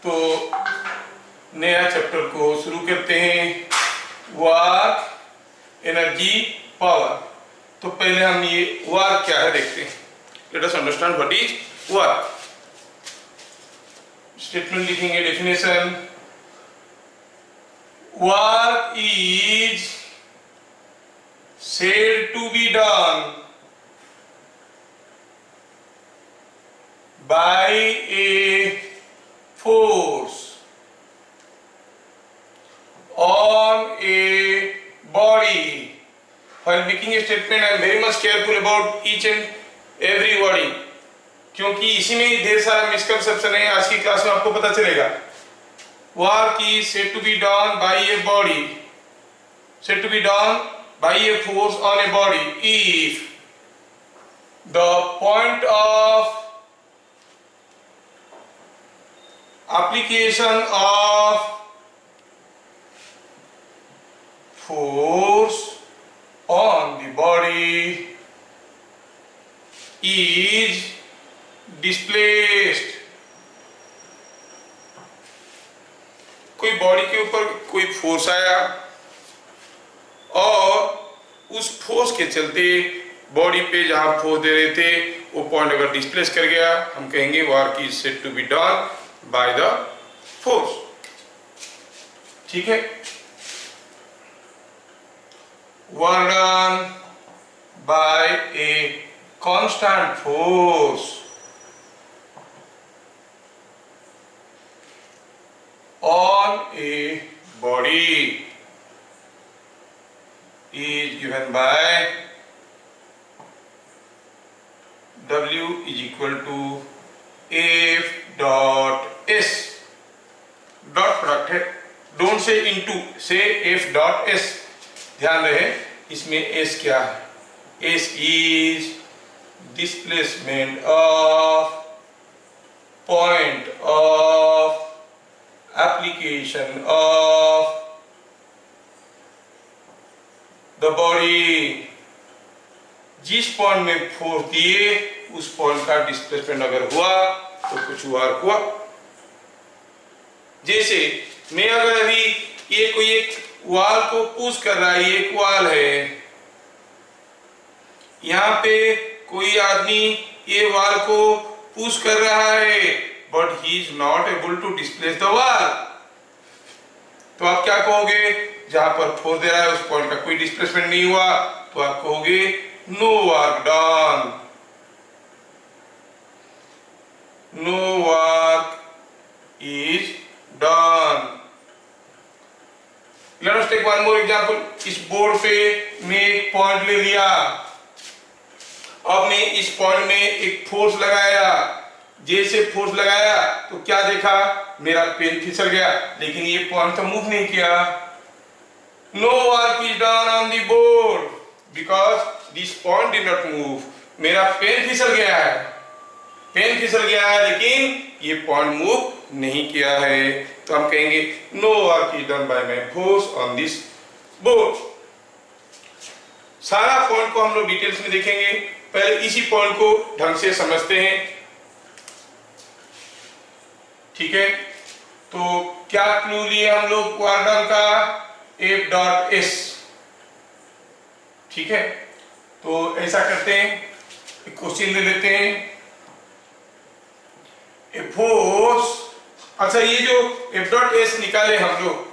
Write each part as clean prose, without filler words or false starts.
तो नया चैप्टर को शुरू करते हैं, वर्क, एनर्जी, पावर। तो पहले हम ये वर्क क्या है देखते हैं। Let us understand what is work. Statement लिखेंगे, definition. Work is said to be done by a force on a body. While making a statement, I am very much careful about each and every wording, क्योंकि इसी में ढेर सारा misconception है। आज की class में आपको पता चलेगा। Work is said to be done by a body, said to be done by a force on a body if the point of application of force on the body is displaced। कोई body के ऊपर कोई force आया और उस force के चलते body पे जहां फोर्स दे रहे थे वो पॉइंट अगर डिस्प्लेस कर गया, हम कहेंगे work is said to be done by the force. ठीक है। Work done by a constant force on a body is given by W is equal to F dot S। Dot product है, don't say into, से F dot S। ध्यान रहे इसमें S क्या है? S is displacement of point of application of the body। जिस point में force दिए उस पॉइंट का डिस्प्लेसमेंट अगर हुआ तो कुछ वर्क हुआ। जैसे मैं अगर अभी ये कोई एक वाल को पुश कर रहा है, ये एक वाल है, यहाँ पे कोई आदमी ये वाल को पुश कर रहा है but he is not able to displace the wall। तो आप क्या कहोगे? जहां पर फोर्स दे रहा है उस पॉइंट का कोई डिस्प्लेसमेंट नहीं हुआ तो आप कहोगे no work done, no work is done. Let us take one more example. इस बोर्ड पे मैं एक पॉइंट ले लिया, अब मैं इस पॉइंट में एक फोर्स लगाया। जैसे फोर्स लगाया तो क्या देखा? मेरा पेन फिसल गया, लेकिन ये पॉइंट तो मूव नहीं किया। No work is done on the board because this point did not move. मेरा पेन फिसल गया है, पेन फिसल गया है, लेकिन ये पॉइंट मूव नहीं किया है। तो हम कहेंगे no work is done by my force on this board. सारा पॉइंट को हम लोग डिटेल्स में देखेंगे। पहले इसी पॉइंट को ढंग से समझते हैं। ठीक है। तो क्या क्लू लिए हम लोग वर्क डन का? F dot S। ठीक है। तो ऐसा करते हैं, एक क्वेश्चन ले लेते हैं। ए फोर्स, अच्छा ये जो F डॉट S निकाले हम लोग,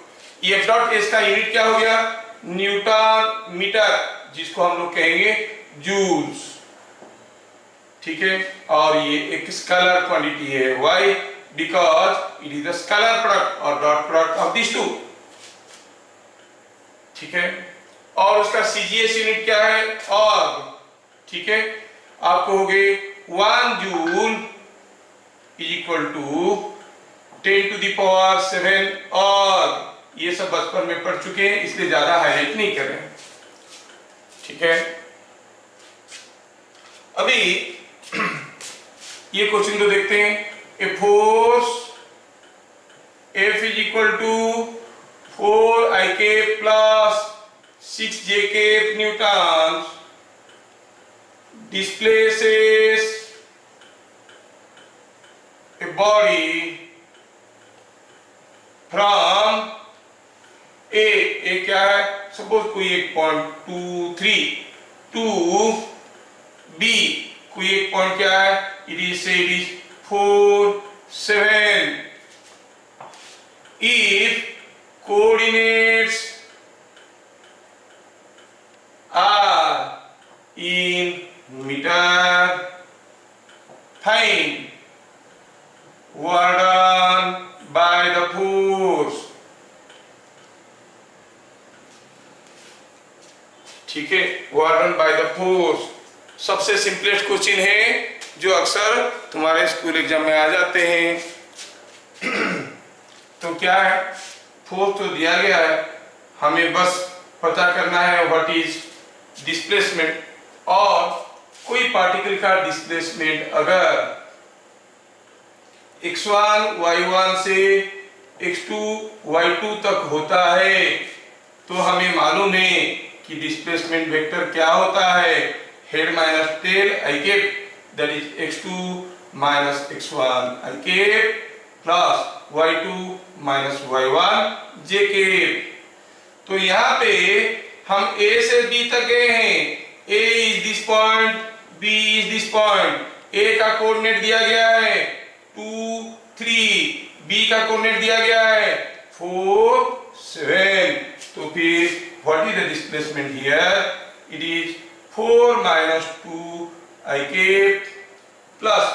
ये F डॉट S का यूनिट क्या हो गया? न्यूटन मीटर, जिसको हम लोग कहेंगे जूल्स। ठीक है। और ये एक स्केलर क्वांटिटी है, Y? Because it is the scalar product or dot product of these two। ठीक है। और उसका CGS यूनिट क्या है? और ठीक है, आप कहोगे 1 joule is equal to 10 to the power 7। और ये सब बचपन में पढ़ चुके हैं, इसलिए ज्यादा हाईलाइट नहीं कर रहे हैं। ठीक है। अभी ये क्वेश्चन तो देखते हैं। A force F is equal to 4ik plus 6jk newtons displaces a body from A क्या है, सपोज कोई एक पॉइंट 2 3 टू बी, कोई एक पॉइंट क्या है, it is 4 7। If coordinates are in meter, find work done by the force। ठीक है, work done by the force सबसे सिंपलेस्ट क्वेश्चन है जो अक्सर तुम्हारे स्कूल एग्जाम में आ जाते हैं। तो क्या है, फोर्स तो दिया गया है, हमें बस पता करना है व्हाट इज डिस्प्लेसमेंट, और कोई पार्टिकल का डिस्प्लेसमेंट अगर x1 y1 से x2 y2 तक होता है तो हमें मालूम है कि डिस्प्लेसमेंट वेक्टर क्या होता है, head minus tail I cap, that is x2 minus x1 I cap plus y2 minus y1 J cap. तो यहाँ पे हम a से b तक गए हैं, a is this point, b is this point, a का कोऑर्डिनेट दिया गया है 2 3, b का कोऑर्डिनेट दिया गया है 4 7। तो फिर what is the displacement here, it is 4 minus 2 I cap plus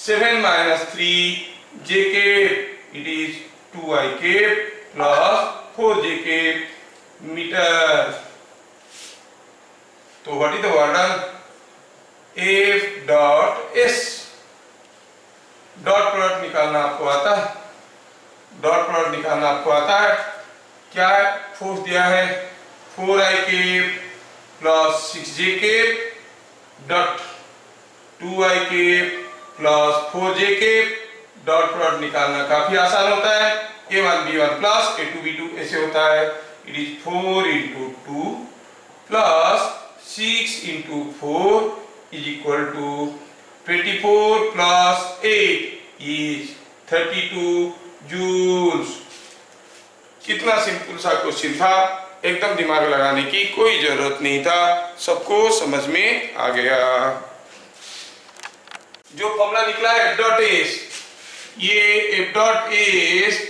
7 minus 3 J cap, it is 2 I cap plus 4 J cap metre. तो what is the work done, F dot S, dot product निकालना आपको आता है, dot product निकालना आपको आता है। क्या है, फोर्स दिया है 4 आई cap plus 6 J cap dot 2 I cap plus 4 J cap, dot product निकालना काफी आसान होता है, a1 b1 plus a2 b2 ऐसे होता है, it is 4 into 2 plus 6 into 4 is equal to 24 plus 8 is 32 joules। कितना सिंपल सा क्वेश्चन था, एकदम दिमाग लगाने की कोई जरूरत नहीं था, सबको समझ में आ गया। जो फॉर्मूला निकला है F डॉट एस, ये F dot S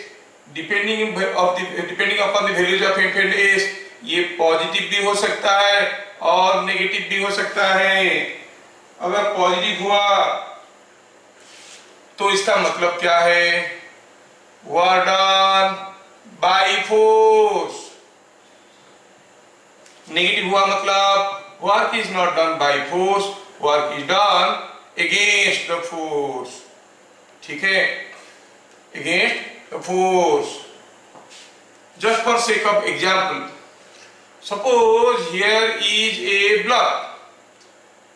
depending upon the values of F and S, ये पॉजिटिव भी हो सकता है और नेगेटिव भी हो सकता है। अगर पॉजिटिव हुआ तो इसका मतलब क्या है, work done by force. Negative हुआ मतलब work is not done by force, work is done against the force. ठीक है, against the force. Just for sake of example, suppose here is a block,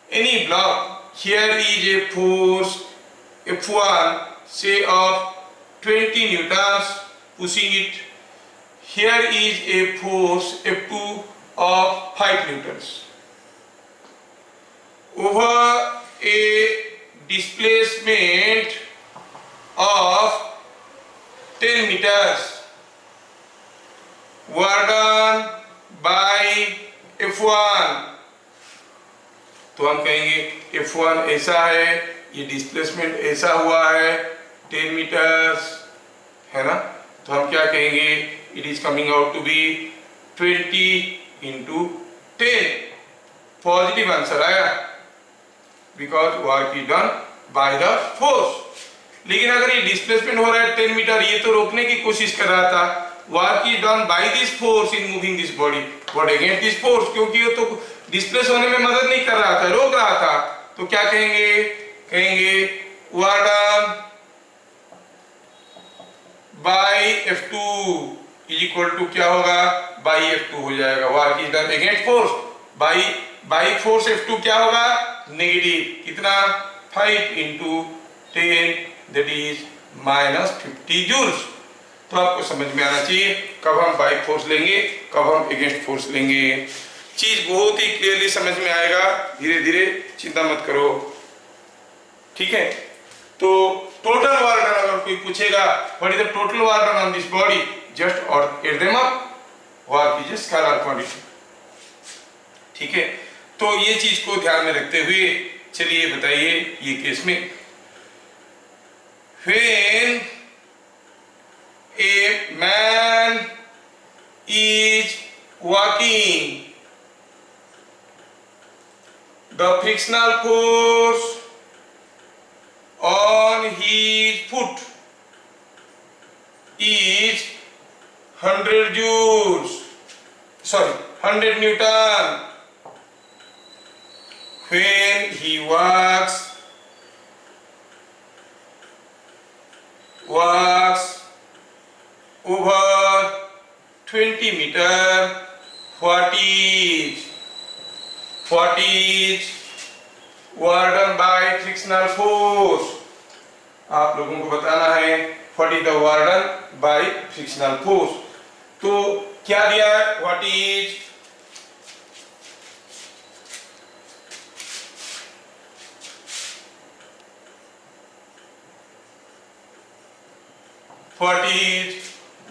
any block, here is a force F1 say of 20 newtons pushing it, here is a force F2 of 5 newtons over a displacement of 10 meters, work done by F1। तो हम कहेंगे F1 ऐसा है, ये displacement ऐसा हुआ है 10 metres, है ना। तो हम क्या कहेंगे, it is coming out to be 20 into 10। Positive answer आया because work is done by the force. लेकिन अगर ये डिस्प्लेसमेंट हो रहा है 10 मीटर, ये तो रोकने की कोशिश कर रहा था, work is done by this force in moving this body but against this force, क्योंकि ये तो डिस्प्लेस होने में मदद नहीं कर रहा था, रोक रहा था। तो क्या कहेंगे, कहेंगे work done by F2 is equal to क्या होगा, बाय F2 हो जाएगा। Work is done against force, by force F2 क्या होगा, नेगेटिव, कितना 5 into 10 दैट इज -50 जूल्स। तो आपको समझ में आना चाहिए कब हम बाय फोर्स लेंगे, कब हम अगेंस्ट फोर्स लेंगे। चीज बहुत ही क्लियरली समझ में आएगा, धीरे धीरे, चिंता मत करो। ठीक है, तो टोटल वर्क डन अगर कोई पूछेगा what is the total work done on this body, just or add them up, work is a scalar quantity. ठीक है, तो ये चीज को ध्यान में रखते हुए चलिए बताइए ये केस में, when a man is walking, the frictional force on his foot is 100 joules, sorry 100 Newton. When he walks over 20 meter, what is work done by frictional force? आप लोगों को बताना है what is the work done by frictional force. तो क्या दिया है, what is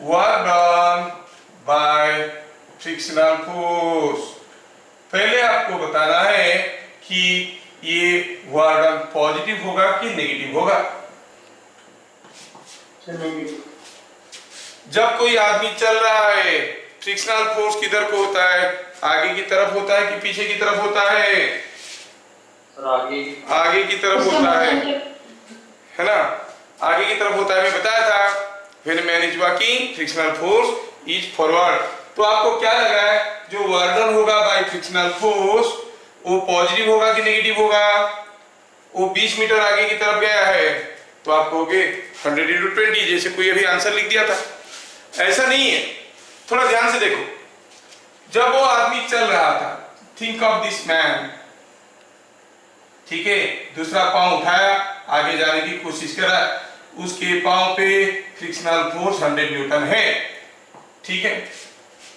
work done by frictional force. पहले आपको बताना है कि ये वर्क डन पॉजिटिव होगा कि नेगेटिव होगा. जब कोई आदमी चल रहा है, फ्रिक्शनल फोर्स किधर को होता है, आगे की तरफ होता है कि पीछे की तरफ होता है? आगे की तरफ होता है ना, आगे की तरफ होता है. मैं बताया था when man is walking frictional force is forward. तो आपको क्या लग रहा है, जो वर्क डन होगा बाय फ्रिक्शनल फोर्स वो पॉजिटिव होगा कि नेगेटिव होगा? वो 20 मीटर आगे की तरफ गया है तो आप कहोगे 100 into 20, जैसे कोई अभी आंसर लिख दिया था. ऐसा नहीं है, थोड़ा ध्यान से देखो. जब वो आदमी चल रहा था, थिंक ऑफ दिस मैन, ठीक है, दूसरा पांव उठाया, आगे जाने की कोशिश करा, उसके पांव पे फ्रिक्शनल फोर्स 100 न्यूटन है, ठीक है.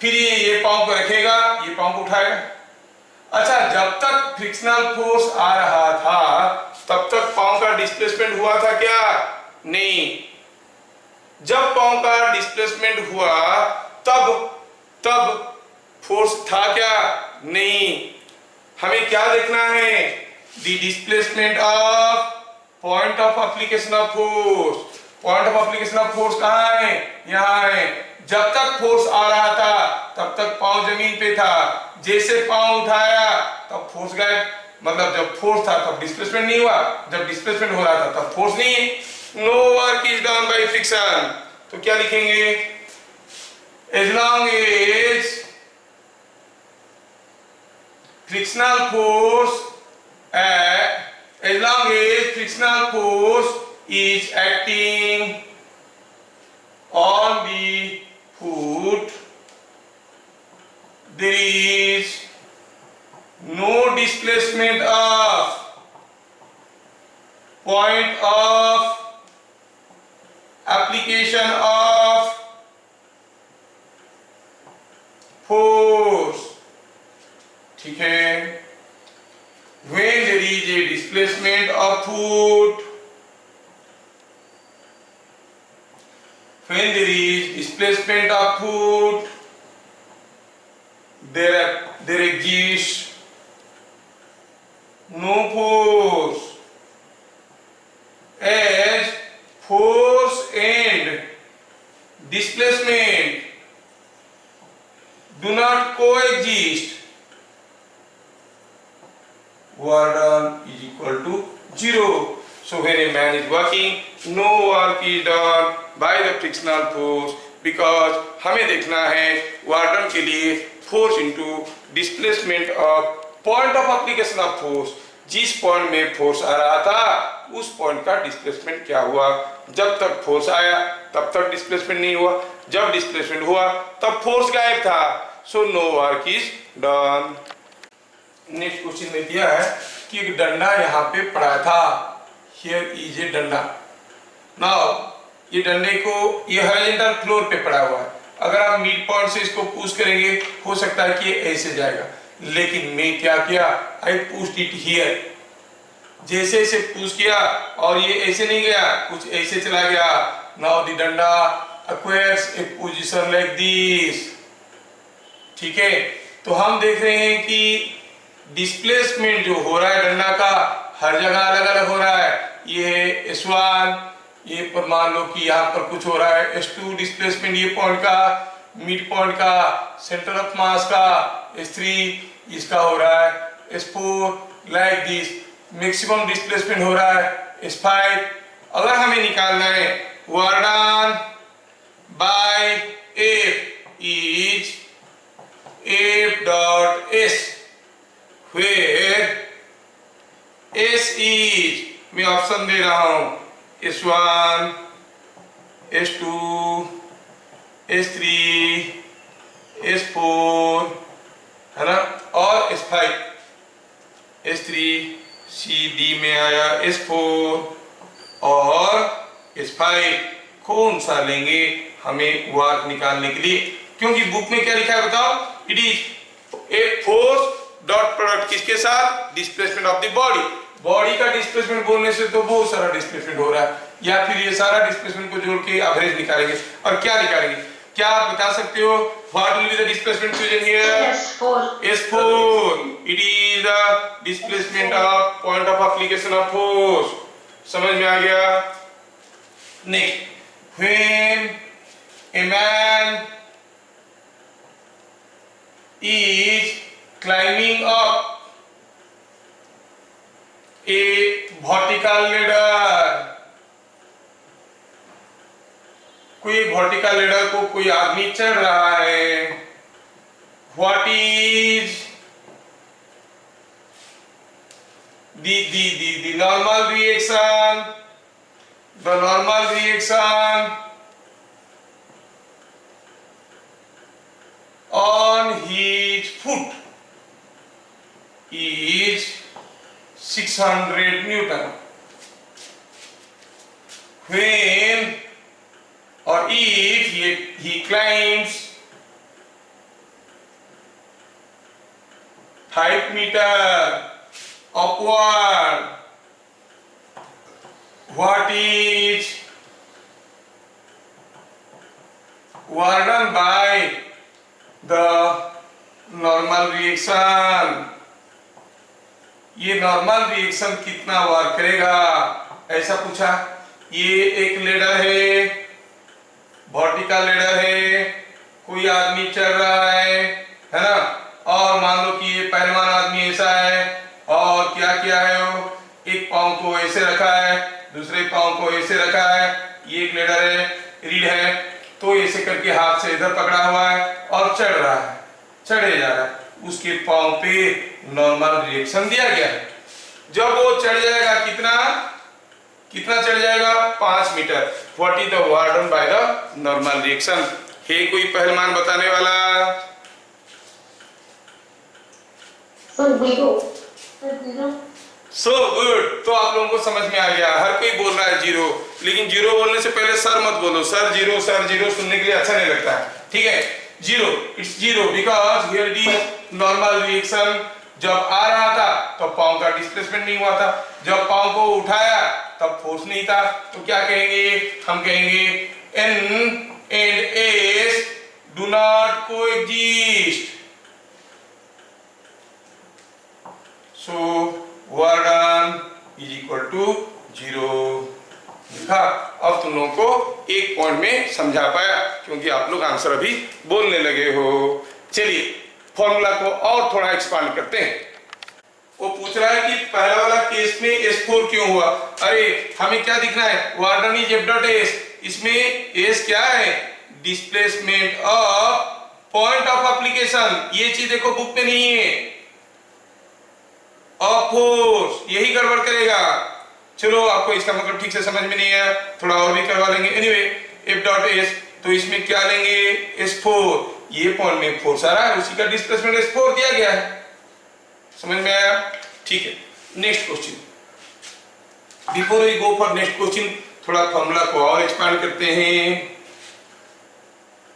फिर ये पांव को रखेगा, ये पांव को उठाएगा. अच्छा, जब तक फ्रिक्शनल फोर्स आ रहा था तब तक पांव का डिस्प्लेसमेंट हुआ था क्या? नहीं. जब पांव का डिस्प्लेसमेंट हुआ तब फोर्स था क्या? नहीं. हमें क्या देखना है, the displacement of point of application of force. Point of application of force कहाँ है? यहाँ है. जब तक फोर्स आ रहा था तब तक पांव जमीन पे था, जैसे पांव उठाया तब फोर्स गायब. मतलब जब फोर्स था तब डिस्प्लेसमेंट नहीं हुआ, जब डिस्प्लेसमेंट हो रहा था तब फोर्स नहीं है. No work is done by friction. तो क्या लिखेंगे, as long as frictional force as long as frictional force is acting on the foot, there is no displacement of point of application of force. ठीक है. When there is a displacement of foot, when there is displacement of foot, there exists no force, as force and displacement do not coexist. Work done is equal to 0. So when a man is walking, no work is done by the frictional force, because हमें देखना है work done के लिए force into displacement of point of application of force. जिस point में force आ रहा था उस पॉइंट का डिस्प्लेसमेंट क्या हुआ. जब तक फोर्स आया तब तक डिस्प्लेसमेंट नहीं हुआ, जब डिस्प्लेसमेंट हुआ तब फोर्स गायब था. So no work is done. Next question में दिया है कि एक डंडा यहाँ पे पड़ा था. हियर इज ए डंडा. नाउ ये डंडे को ये हॉरिजॉन्टल फ्लोर पे पड़ा हुआ है. अगर आप मिड पॉइंट से इसको पुश करेंगे हो सकता है कि ये ऐसे जाएगा, लेकिन मैं क्या किया, आई पुश्ड इट हियर. जैसे ऐसे पुश किया और ये ऐसे नहीं गया, कुछ ऐसे चला गया. नाउ द डंडा acquires a position like this। ठीक है, तो हम देख रहे हैं कि डिस्प्लेसमेंट जो हो रहा है डंडा का हर जगह अलग अलग हो रहा है। ये है S1, ये पर मान लो कि यहाँ पर कुछ हो रहा है S2 डिस्प्लेसमेंट, ये पॉइंट का मिड पॉइंट का सेंटर ऑफ मास का S3 इसका हो रहा है S4 like this. Maximum displacement हो रहा है S5। अगर हमें निकालना है work done bye F is F dot S, where S is, मैं ऑप्शन दे रहा हूं S1, S2, S3, S4 है ना, और S5। S3 C D में आया S4 और S5। कौन सा लेंगे हमें वर्क निकालने के लिए, क्योंकि बुक में क्या लिखा है बताओ, it is a force dot product किसके साथ, displacement of the body. Body का डिस्प्लेसमेंट बोलने से तो बहुत सारा डिस्प्लेसमेंट हो रहा है, या फिर ये सारा डिस्प्लेसमेंट को जोड़ के एवरेज निकालेंगे। और क्या निकालेंगे, क्या आप बता सकते हो what will be the displacement fusion here? S4। It is the displacement of point of application of force. समझ में आ गया? Next, when a man is climbing up a vertical ladder, कोई वर्टिकल लेडर को कोई आदमी चढ़ रहा है, what is the normal reaction, the normal reaction on his foot is 600 Newton. When or if he climbs 5 meters upward, what is work done by the normal reaction? ये normal reaction कितना work करेगा ऐसा पूछा। ये एक ladder है, vertical ladder है, कोई आदमी चल रहा है ना, और मान लो कि ये पहलवान आदमी ऐसा है, और क्या किया है वो, एक पाँव को ऐसे रखा है, दूसरे पाँव को ऐसे रखा है, ये एक लेडर है, रीढ़ है, तो ऐसे करके हाथ से इधर पकड़ा हुआ है और चढ़ रहा है, चढ़े जा रहा है, उसके पाँव पे नॉर्मल रिएक्शन दिया गया है। जब वो चढ़ जाएगा कितना कितना चढ़ जाएगा 5 metre, what is the work done by the normal reaction? है कोई पहलवान बताने वाला? सो गुड, तो आप लोगों को समझ में आ गया। हर कोई बोल रहा है जीरो, लेकिन जीरो बोलने से पहले सर मत बोलो, सर जीरो सुनने के लिए अच्छा नहीं लगता है, ठीक है? Zero, it's zero because here is normal reaction. जब आ रहा था तो पाँव का डिस्प्लेसमेंट नहीं हुआ था, जब पाँव को उठाया तब फोर्स नहीं था, तो क्या कहेंगे? हम कहेंगे N and S do not coexist, so work done is equal to 0। लिखा। अब तुम लोगों को एक पॉइंट में समझा पाया, क्योंकि आप लोग आंसर अभी बोलने लगे हो। चलिए फॉर्मूला को और थोड़ा एक्सपांड करते हैं। वो पूछ रहा है कि पहला वाला केस में S4 क्यों हुआ? अरे हमें क्या दिखना है, work done is F dot S। इसमें S क्या है? Displacement of point of application. ये चीज देखो बुक में नहीं है, ऑफ फोर्स, यही गड़बड़ करेगा। चलो आपको इसका मतलब ठीक से समझ में नहीं आया, थोड़ा और भी करवा लेंगे। एनीवे F डॉट S, तो इसमें क्या लेंगे? S4, ये पॉइंट में फोर्स आ रहा है, उसी का डिस्प्लेसमेंट S4 दिया गया है। समझ में आया? ठीक है, next question. Before we go for next question, थोड़ा फॉर्मूला को और एक्सपांड करते हैं,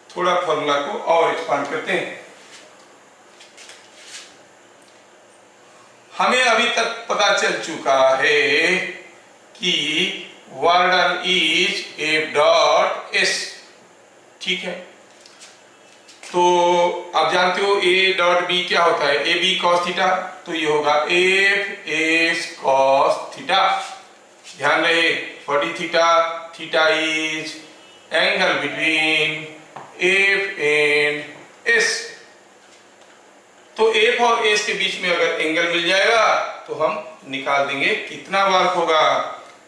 थोड़ा फॉर्मूला को और एक्सपांड करते हैं। हमें अभी तक पता चल चुका है कि work done is F dot S, ठीक है, तो आप जानते हो ए डॉट बी क्या होता है, ए बी कॉस थीटा, तो ये होगा एफ एस कॉस थीटा। ध्यान रहे 40 theta, theta is angle between F and S. तो एफ और एस के बीच में अगर एंगल मिल जाएगा तो हम निकाल देंगे कितना वर्क होगा।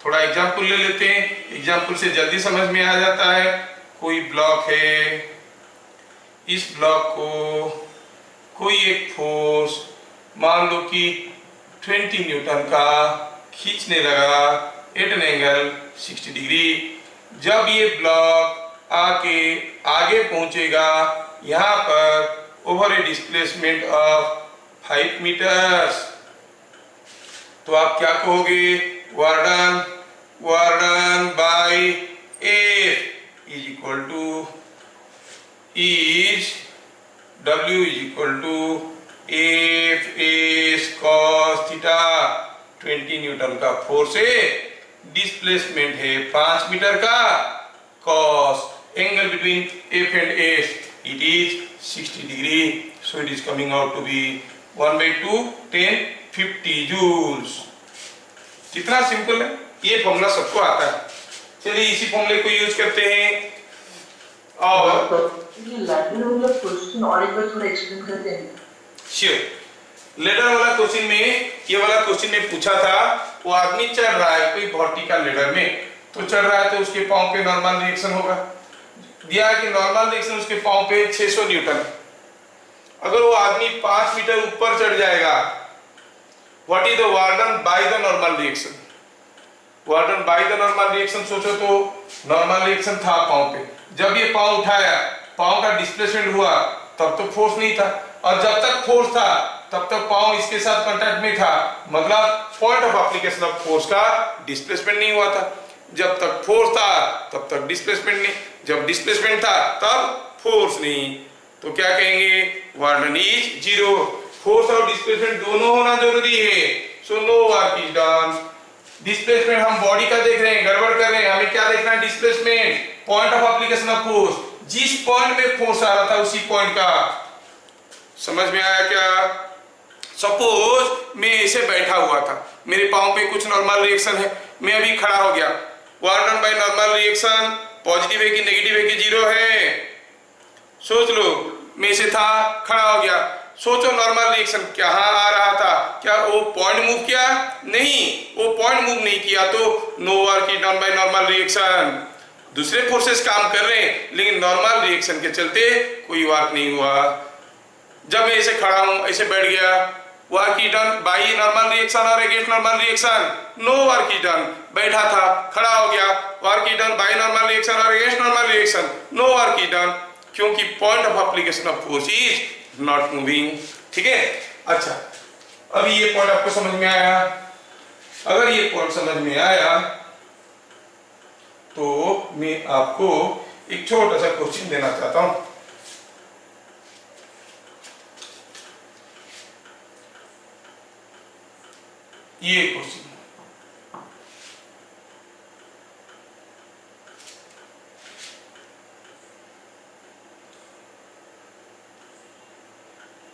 थोड़ा एग्जाम्पल ले लेते हैं, एग्जाम्पल से जल्दी समझ में आ जाता है। कोई ब्लॉक है, इस ब्लॉक को कोई एक फोर्स मान लो कि 20 न्यूटन का खींचने लगा एट एन एंगल 60 डिग्री। जब ये ब्लॉक आके आगे पहुंचेगा यहाँ पर over a displacement of 5 metres, तो आप क्या कहोगे, work done by F is equal to is W is equal to F S cos theta. 20 newton का फोर्स है, डिस्प्लेसमेंट है 5 मीटर का, cos angle between F and S it is 60 degree, so it is coming out to be 1/2 10 50 joules. कितना simple है, ये formula सबको आता है। चलिए इसी फॉर्मूले को यूज करते हैं। और ये लैडर वाला क्वेश्चन और एक बार थोड़ा एक्सप्लेन करते हैं। श्योर, लेडर वाला क्वेश्चन में, ये वाला क्वेश्चन में पूछा था, वो आदमी चढ़ रहा है कोई वर्टिकल लेडर में, तो चढ़ रहा है तो उसके पांव पे नॉर्मल रिएक्शन होगा। दिया है कि नॉर्मल रिएक्शन उसके पांव पे 600 न्यूटन। अगर वो आदमी 5 मीटर ऊपर चढ़ जाएगा, what is the warden bye the normal reaction? Warden bye the normal reaction सोचो तो नॉर्मल रिएक्शन था पांव पे, जब ये पांव उठाया, पांव का डिस्प्लेसमेंट हुआ, तब तो फोर्स नहीं था, और जब तक फोर्स था तब तक पांव इसके साथ कांटेक्ट में था, मतलब point of application of force का डिस्प्लेसमेंट नहीं हुआ था। जब तक फोर्स था तब तक डिस्प्लेसमेंट नहीं, जब डिस्प्लेसमेंट था तब फोर्स नहीं, तो क्या कहेंगे, वार्डन इज जीरो। फोर्स और डिस्प्लेसमेंट दोनों होना जरूरी है, so no work is done. Displacement हम बॉडी का देख रहे हैं, गड़बड़ कर रहे हैं, हमें क्या देखना है, displacement, point of application of force, जिस पॉइंट में फोर्स आ रहा था उसी पॉइंट का। समझ में आया क्या? सपोज मैं ऐसे बैठा हुआ था, मेरे पांव पे कुछ नॉर्मल रिएक्शन है, मैं अभी खड़ा हो गया, warden bye normal reaction positive है कि नेगेटिव है कि जीरो है? सोच लो, मैं ऐसे था, खड़ा हो गया, सोचो नॉर्मल रिएक्शन कहाँ आ रहा था, क्या वो पॉइंट मूव किया? नहीं, वो पॉइंट मूव नहीं किया, तो no work is done by normal reaction. दूसरे फोर्सेस काम कर रहे हैं, लेकिन नॉर्मल रिएक्शन के चलते कोई वर्क नहीं हुआ। जब मैं ऐसे खड़ा हूं, ऐसे बैठ गया, work is done by normal reaction और against normal reaction? No work is done. बैठा था, खड़ा हो गया, work is done by normal reaction और against normal reaction? No work is done, क्योंकि point of application of force is not moving. ठीक है, अच्छा, अभी ये पॉइंट आपको समझ में आया? अगर ये पॉइंट समझ में आया तो मैं आपको एक छोटा सा क्वेश्चन देना चाहता हूं। ये क्वेश्चन,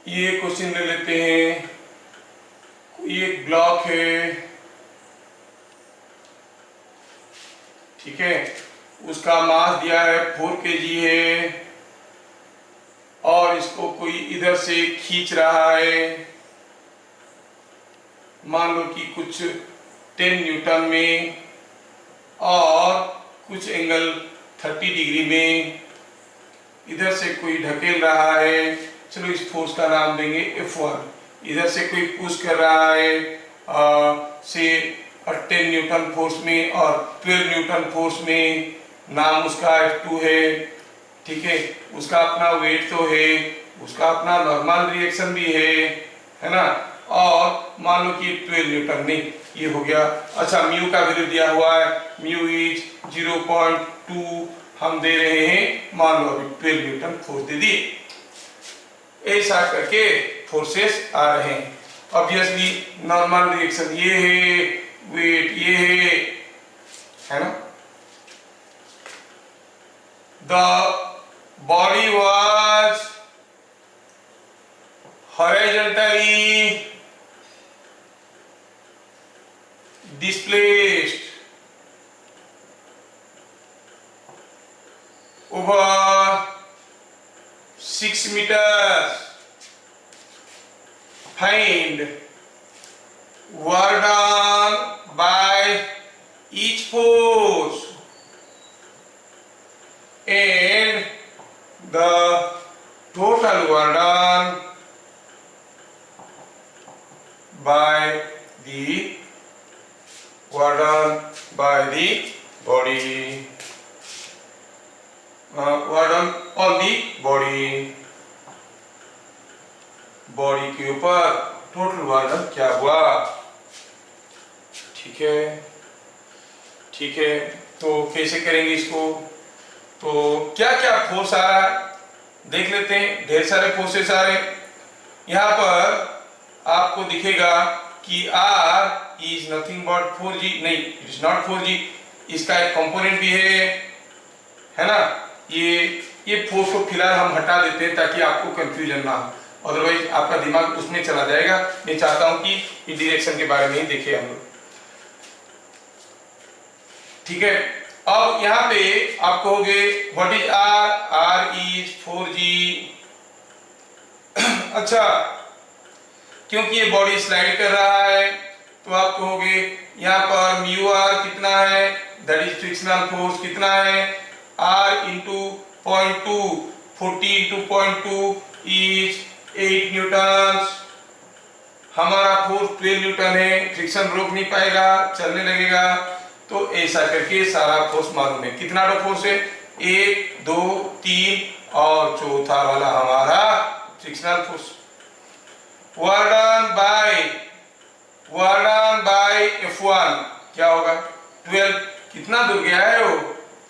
ये क्वेश्चन ले लेते हैं। कोई एक ब्लॉक है, ठीक है, उसका मास दिया है 4 kg है, और इसको कोई इधर से खींच रहा है, मान लो कि कुछ 10 न्यूटन में और कुछ एंगल 30 डिग्री में, इधर से कोई ढकेल रहा है, चलो इस फोर्स का नाम देंगे F1। इधर से कोई पुश कर रहा है से 10 न्यूटन फोर्स में और 12 न्यूटन फोर्स में, नाम उसका F2 है। ठीक है, उसका अपना वेट तो है, उसका अपना नॉर्मल रिएक्शन भी है ना, और मान लो कि 12 न्यूटन नहीं, ये हो गया। अच्छा, म्यू का वैल्यू दिया हुआ है, म्यू इज 0.2 हम दे रहे हैं, मान लो अभी 12 न्यूटन फोर्स दे दी। ऐसा करके फोर्सेस आ रहे हैं। ऑब्वियसली नॉर्मल रिएक्शन ये है, वेट ये है ना। The body was horizontally displaced over 6 meters. Find work done by each force and the total work done by the body. Work done on the body. Body के ऊपर total work done क्या हुआ। ठीक है, तो कैसे करेंगे इसको? तो क्या क्या फोर्स आ रहा है देख लेते हैं। ढेर सारे फोर्सेस आ रहे हैं। यहाँ पर आपको दिखेगा कि R is nothing but 4G, नहीं इट इज नॉट 4G, इसका एक कंपोनेंट भी है ना। ये फोर्स को फिलहाल हम हटा देते हैं ताकि आपको कंफ्यूजन ना हो, अदरवाइज आपका दिमाग उसमें चला जाएगा। मैं चाहता हूं कि इस डायरेक्शन के बारे में ही देखें हम लोग। ठीक है, अब यहाँ पे आप कहोगे what is R is 4G। अच्छा, क्योंकि ये बॉडी स्लाइड कर रहा है तो आप कहोगे यहाँ पर म्यू आर कितना है, दैट इज फ्रिक्शनल फोर्स कितना है, R into 0.2, 40 into 0.2 is 8 Newton. हमारा फोर्स 12 न्यूटन है, फ्रिक्शन रोक नहीं पाएगा, चलने लगेगा। तो ऐसा करके सारा फोर्स मालूम है। कितना फोर्स है, 1 2 3 और चौथा वाला हमारा frictional force. Work done bye F1 क्या होगा, 12। कितना दूर गया है वो,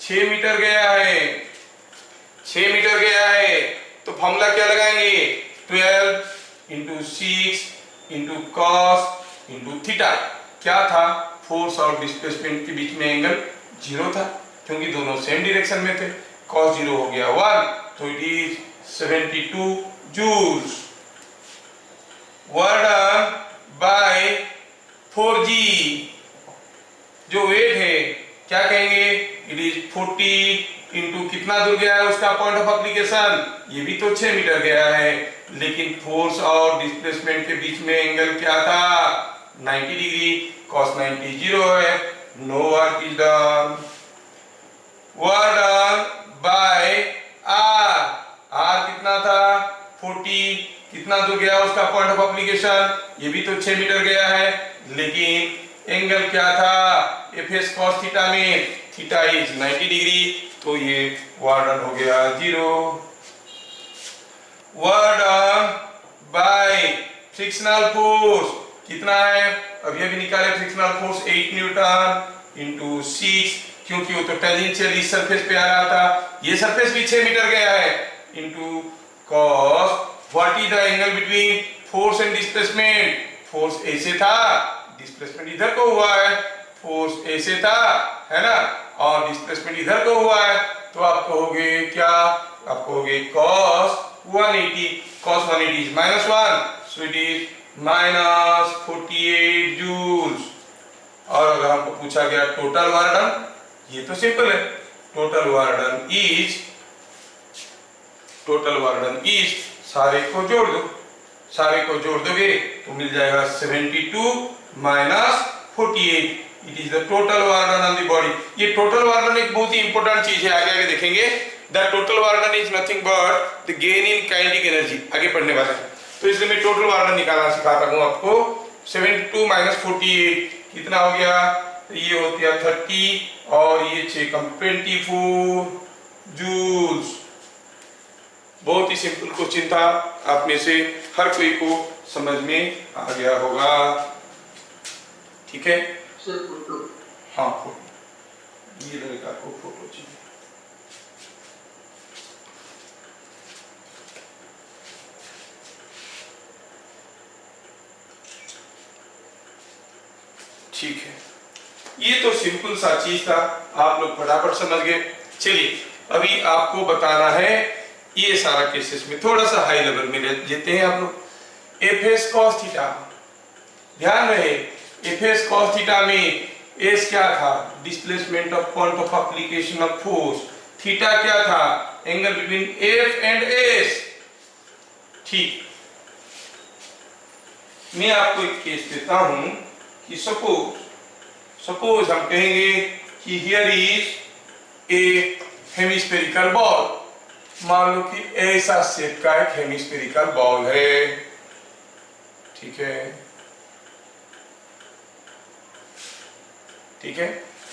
6 मीटर गया है, 6 मीटर गया है। तो फॉर्मूला क्या लगाएंगे, 12 into 6 into cos into theta. क्या था, फोर्स और डिस्प्लेसमेंट के बीच में एंगल 0 था क्योंकि दोनों सेम डायरेक्शन में थे। कॉस 0 हो गया 1, तो it is 72 joules. Work done by 4G, जो वेट है क्या कहेंगे, इट इज 40 इंटू कितना दूर गया है उसका पॉइंट ऑफ एप्लीकेशन, ये भी तो 6 मीटर गया है, लेकिन फोर्स और डिस्प्लेसमेंट के बीच में एंगल क्या था, 90 डिग्री। cos 90 0 है, no work is done. Work done by R कितना था, 40, कितना दूर गया उसका पॉइंट ऑफ एप्लीकेशन, ये भी तो 6 मीटर गया है, लेकिन एंगल क्या था, FS cos थीटा में, थीटा इज 90 डिग्री, तो ये वर्क डन हो गया 0। Work done bye frictional force कितना है, अभी अभी निकाले फ्रिक्शनल फोर्स 8 न्यूटन इंटू 6, क्योंकि वो तो टेंजेंशियल इस सरफेस पे आ रहा था, ये सरफेस भी 6 मीटर गया है, into cos what is the angle between force and displacement. Force ऐसे था, डिस्प्लेसमेंट इधर को हुआ है, फोर्स ऐसे था है ना, और डिस्प्लेसमेंट इधर को हुआ है, तो आप कहोगे क्या, आप कहोगे cos 180, cos 180 is -1, so it is -48 joules. और अगर हमको पूछा गया टोटल वर्क डन, ये तो सिंपल है, टोटल वर्क डन इज सारे को जोड़ दो, सारे को जोड़ दोगे तो मिल जाएगा 72 minus 48, it is the total work done on the body. ये टोटल वर्क डन एक बहुत ही इंपॉर्टेंट चीज है, आगे आगे देखेंगे। The total work done is nothing but the gain in kinetic energy, आगे पढ़ने वाला है, तो इसलिए मैं टोटल वर्क डन निकालना सिखाता हूं आपको। 72 माइनस 48 कितना हो गया, ये हो गया 30 और ये 6 कम 24 जूल्स। बहुत ही सिंपल क्वेश्चन था, आप में से हर कोई को समझ में आ गया होगा। ठीक है, हाँ फोटो, ये लड़का को फोटो चाहिए। ठीक है, ये तो सिंपल सा चीज था, आप लोग फटाफट समझ गए। चलिए अभी आपको बताना है ये सारा केसेस में थोड़ा सा हाई लेवल में लेते हैं आप लोग। एफ एस कॉस थीटा, ध्यान रहे एफ एस कॉस थीटा में एस क्या था, displacement of point of application of force, theta क्या था, angle between F and S. ठीक, मैं आपको एक केस देता हूं कि सपोज हम कहेंगे कि here is a hemispherical ball, मान लो कि ऐसा शेप का एक हेमिस्फेरिकल बॉल है, ठीक है, ठीक है,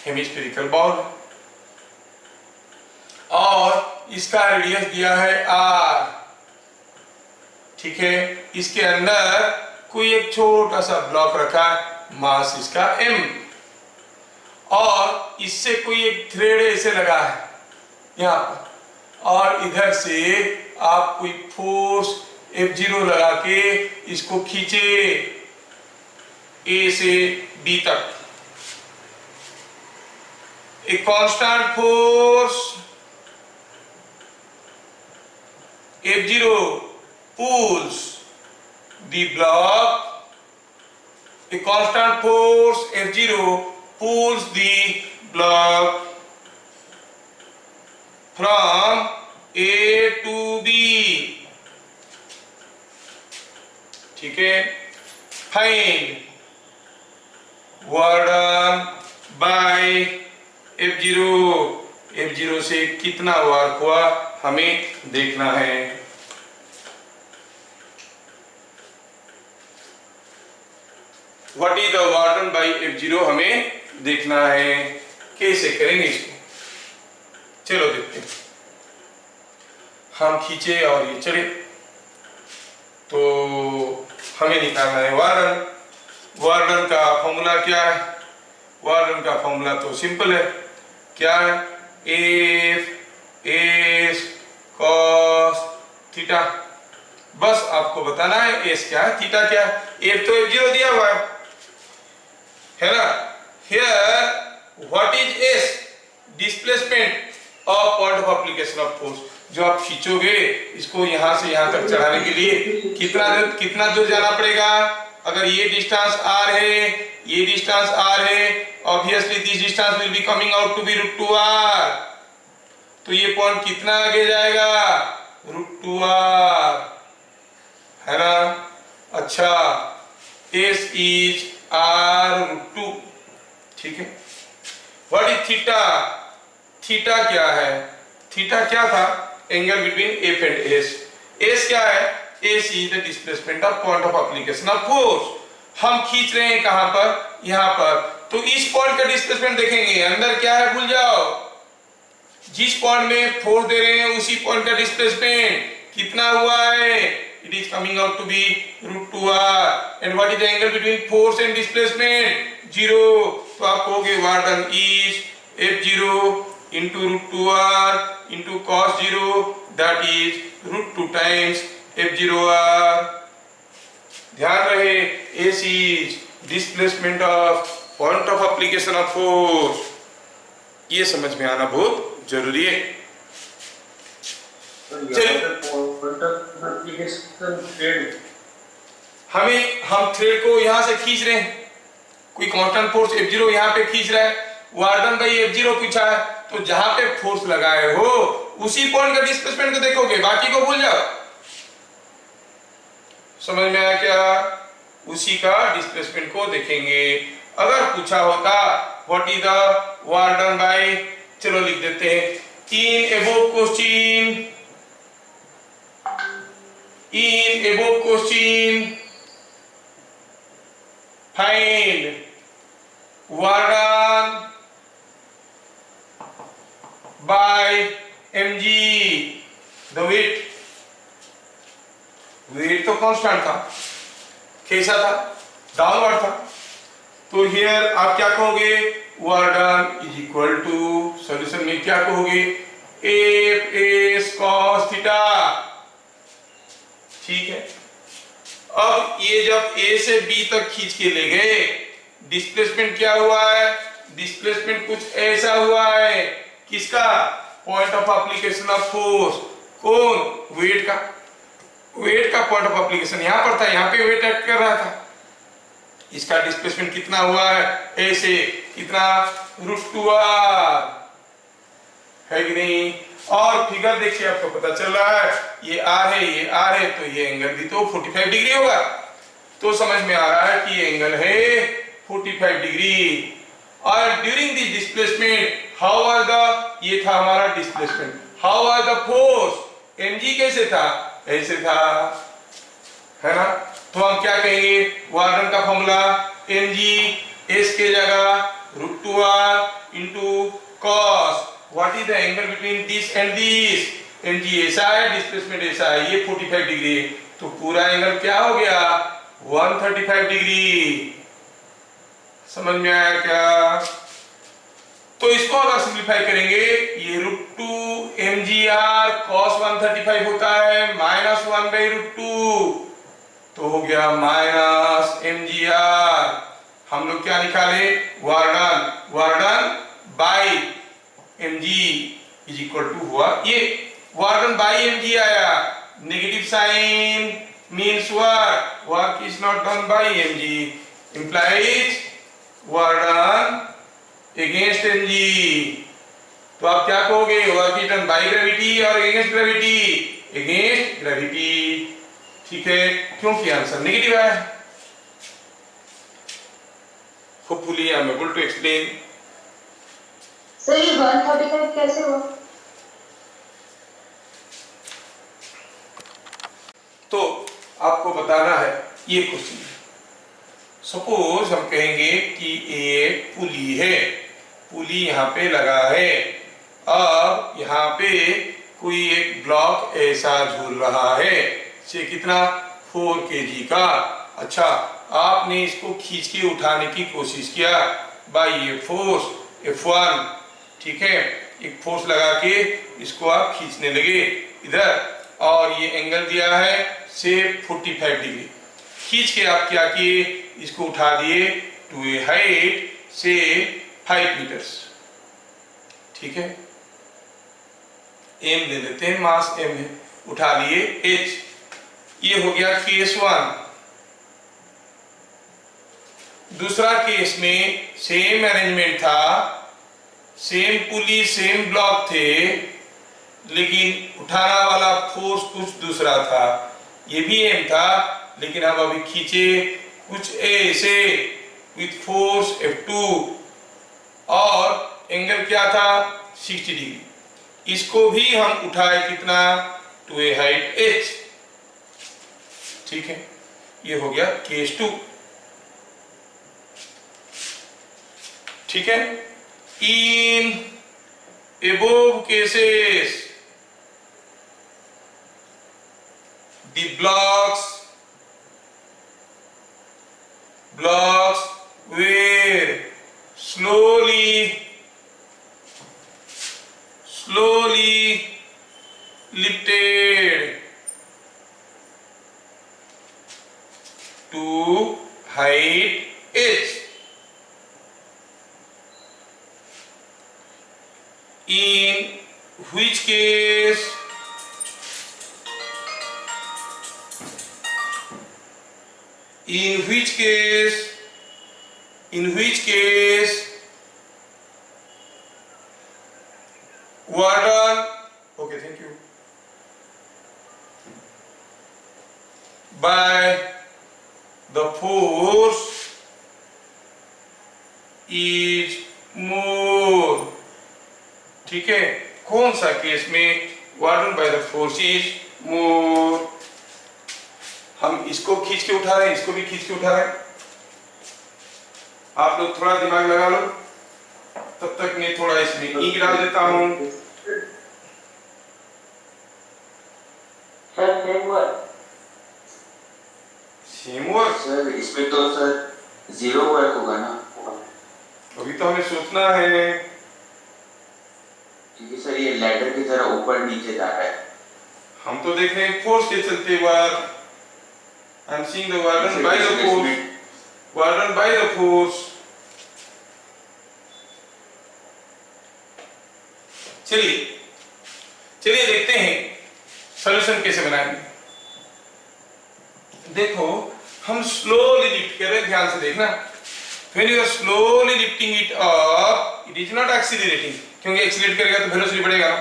हेमिस्फेरिकल बॉल, और इसका रेडियस दिया है r, ठीक है, इसके अंदर कोई एक छोटा सा ब्लॉक रखा है, मास इसका m, और इससे कोई एक थ्रेड ऐसे लगा है यहाँ पर, और इधर से आप कोई फोर्स F0 लगा के इसको खींचे A से B तक, a constant force F0 pulls the block, a constant force F0 pulls the block from A to B, ठीक है, find work done bye F0 से कितना वर्क हुआ हमें देखना है। What is the work done bye F0 हमें देखना है। कैसे करेंगे इसको, चलो देखते हैं। हम खींचे और ये चले, तो हमें निकालना है वर्क डन। वर्क डन का फॉर्मूला क्या है, वर्क डन का फॉर्मूला तो सिंपल है, क्या है, एफ एस कॉस थीटा। बस आपको बताना है एस क्या है, थीटा क्या है। एफ तो F0 दिया हुआ है ना। Here what is S, displacement of point of application of force. जो आप खींचोगे इसको यहां से यहां तक चढ़ाने के लिए कितना दूर जाना पड़ेगा। अगर ये डिस्टेंस r है, ये डिस्टेंस r है, obviously this distance will be coming out to be √2r, तो ये पॉइंट कितना आगे जाएगा, √2r, है ना। अच्छा, s इज r√2, ठीक है। व्हाट इज थीटा, थीटा क्या है, थीटा क्या था, angle between F and S. S क्या है, S is the displacement of point of application of force. हम खींच रहे हैं कहां पर, यहां पर, तो इस पॉइंट का डिस्प्लेसमेंट देखेंगे, अंदर क्या है भूल जाओ, जिस पॉइंट में फोर्स दे रहे हैं उसी पॉइंट का डिस्प्लेसमेंट कितना हुआ है, it is coming out to be √2r। And what is the angle between force and displacement, 0। तो आप कहोगे work done is F0 into √2r into cos 0, that is √2 times F0r। ध्यान रहे S is displacement of point of application of force, ये समझ में आना बहुत जरूरी है। हम थ्रेड को यहां से खींच रहे हैं, कोई कांस्टेंट फोर्स F0 यहां पे खींच रहा है, वर्क डन बाय F0 पूछा है, तो जहां पे फोर्स लगाए हो उसी पॉइंट का डिस्प्लेसमेंट को देखोगे, बाकी को भूल जाओ। समझ में आया क्या, उसी का डिस्प्लेसमेंट को देखेंगे। अगर पूछा होता what is the work done by, चलो लिख देते हैं, in above question find work done by mg, the weight तो कांस्टेंट था, कैसा था, डाउनवर्ड था। तो हियर आप क्या कहोगे, work done is equal to, solution में क्या कहोगे, एफ एस कॉस थीटा, ठीक है। अब ये जब ए से बी तक खींच के ले गए, डिस्प्लेसमेंट क्या हुआ है, डिस्प्लेसमेंट कुछ ऐसा हुआ है, किसका, point of application of force. कौन? वेट का। वेट का पॉइंट ऑफ एप्लीकेशन यहां पर था, यहां पे वेट एक्ट कर रहा था। इसका डिस्प्लेसमेंट कितना हुआ है? ऐसे कितना? √2r है कि नहीं? और फिगर देखिए आपको पता चल रहा है, ये r है, ये r है, तो ये एंगल भी तो 45 डिग्री होगा। तो समझ में आ रहा है कि ये एंगल है 45 डिग्री। और during this displacement how was the, ये था हमारा displacement, how was the force? mg कैसे था? ऐसे था, है ना? तो हम क्या कहेंगे? वार्डन का फॉर्मूला mg, s के जगह √2r into cos, what is the angle between this and this? mg ऐसा है, डिस्प्लेसमेंट ऐसा है, ये 45 डिग्री है, तो पूरा एंगल क्या हो गया? 135 डिग्री। समझ में आया क्या? तो इसको अगर सिंप्लीफाई करेंगे, ये √2 mgr cos 135 होता है -1/√2, तो हो गया -mgr। हम लोग क्या निकाले? Warden, warden by mg is equal to हुआ ये, वार्डन बाई mg आया, negative sign means work is not done by mg, implies warden against mg। तो आप क्या कहोगे? Work is done by gravity और अगेंस्ट ग्रेविटी? Against gravity. ठीक है, क्योंकि आंसर नेगेटिव है। Hopefully I am able to explain. Sir ये 135 कैसे हुआ? तो आपको बताना है ये क्वेश्चन। सपोज हम कहेंगे कि एक पुली है, पुली यहाँ पे लगा है, अब यहाँ पे कोई एक ब्लॉक ऐसा झूल रहा है, से कितना? 4 kg का। अच्छा, आपने इसको खींच के उठाने की कोशिश किया बाई ये फोर्स F1, ठीक है, एक फोर्स लगा के इसको आप खींचने लगे इधर, और ये एंगल दिया है से 45 डिग्री। खींच के आप क्या किए? इसको उठा दिए टू ए हाइट से 5 मीटर्स, ठीक है, m ले लेते हैं, मास m है, उठा लिए h। ये हो गया केस 1। दूसरा केस में सेम अरेंजमेंट था, सेम पुली, सेम ब्लॉक थे, लेकिन उठाना वाला फोर्स कुछ दूसरा था। ये भी m था, लेकिन हम अभी खींचे कुछ ऐसे विथ फोर्स F2, और एंगल क्या था? 60 डिग्री। इसको भी हम उठाए कितना? टू ए हाइट h, ठीक है, ये हो गया केस 2। ठीक है, इन above cases the blocks were slowly lifted to height h. In which case warden, okay, thank you, by the force is more, ठीक है, कौन सा केस में? Warden bye the force is more. हम इसको खींच के उठा रहे हैं, इसको भी खींच के उठा रहे हैं। आप लोग थोड़ा दिमाग लगा लो, तब तक मैं थोड़ा इसमें इंक डाल देता हूं। सेम वर्क सर, इसमें तो सर 0 वर्क होगा ना? अभी तो हमें सोचना है, क्योंकि सर ये लैडर की तरह ऊपर नीचे जा रहा है। हम तो देख रहे हैं फोर्स के चलते work. I am seeing the warden bye the force, warden bye the force. चलिए देखते हैं सॉल्यूशन कैसे बनाएंगे? देखो हम स्लोली लिफ्ट कर रहे हैं, ध्यान से देखना। When you are slowly lifting it up, it is not accelerating, क्योंकि एक्सीलरेट करेगा तो वेलोसिटी बढ़ेगा ना।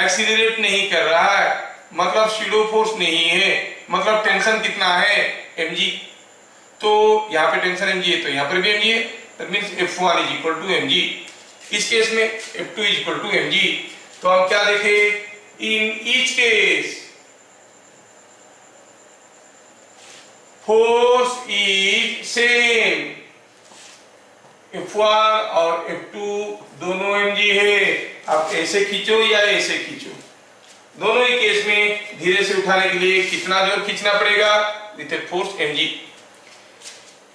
एक्सीलरेट नहीं कर रहा है मतलब स्यूडो फोर्स नहीं है, मतलब टेंशन कितना है mg। तो यहाँ पे टेंशन mg है तो यहाँ पर भी mg है, that means F1 is equal to mg। इस केस में F2 is equal to mg। तो हम क्या देखें? In each case force is same, F1 और F2 दोनों mg है। आप ऐसे खींचो या ऐसे खींचो, दोनों ही केस में धीरे से उठाने के लिए कितना जोर खींचना पड़ेगा? With a force mg।